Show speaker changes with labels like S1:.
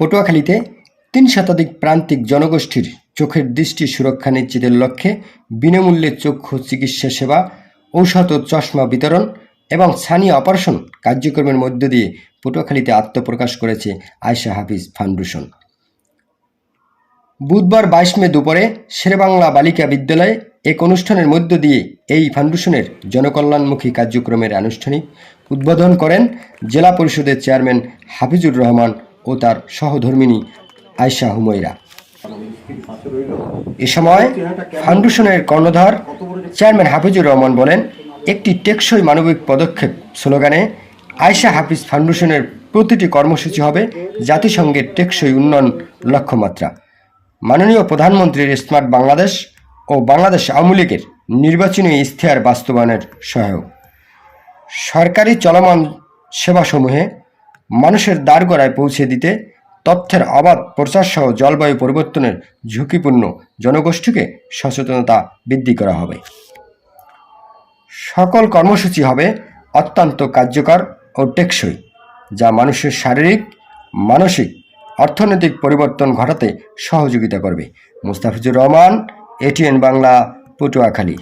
S1: পটুয়াখালীতে ৩ শতাধিক প্রান্তিক জনগোষ্ঠীর চোখের দৃষ্টি সুরক্ষা নিশ্চিতের লক্ষ্যে বিনামূল্যে চক্ষু চিকিৎসা সেবা, ঔষধ ও চশমা বিতরণ এবং স্থানীয় অপারেশন কার্যক্রমের মধ্য দিয়ে পটুয়াখালীতে আত্মপ্রকাশ করেছে আয়েশা হাফিজ ফাউন্ডেশন। বুধবার ২২ মে দুপুরে শেরেবাংলা বালিকা বিদ্যালয়ে এক অনুষ্ঠানের মধ্য দিয়ে এই ফাউন্ডেশনের জনকল্যাণমুখী কার্যক্রমের আনুষ্ঠানিক উদ্বোধন করেন জেলা পরিষদের চেয়ারম্যান হাফিজুর রহমান ও তার সহধর্মিণী আয়েশা হুমায়রা। এ সময় ফাউন্ডেশনের কর্ণধার চেয়ারম্যান হাফিজুর রহমান বলেন, একটি টেকসই মানবিক পদক্ষেপ স্লোগানে আয়েশা হাফিজ ফাউন্ডেশনের প্রতিটি কর্মসূচি হবে জাতিসংঘের টেকসই উন্নয়ন লক্ষ্যমাত্রা, মাননীয় প্রধানমন্ত্রীর স্মার্ট বাংলাদেশ ও বাংলাদেশ আওয়ামী লীগের নির্বাচনী ইশতেহার বাস্তবায়নের সহায়ক। সরকারি চলমান সেবাসমূহে মানুষের দ্বারগড়ায় পৌঁছে দিতে তথ্যের অবাধ প্রচারসহ জলবায়ু পরিবর্তনের ঝুঁকিপূর্ণ জনগোষ্ঠীকে সচেতনতা বৃদ্ধি করা হবে। সকল কর্মসূচি হবে অত্যন্ত কার্যকর ও টেকসই, যা মানুষের শারীরিক, মানসিক, অর্থনৈতিক পরিবর্তন ঘটাতে সহযোগিতা করবে। মুস্তাফিজুর রহমান, ATN বাংলা, পটুয়াখালী।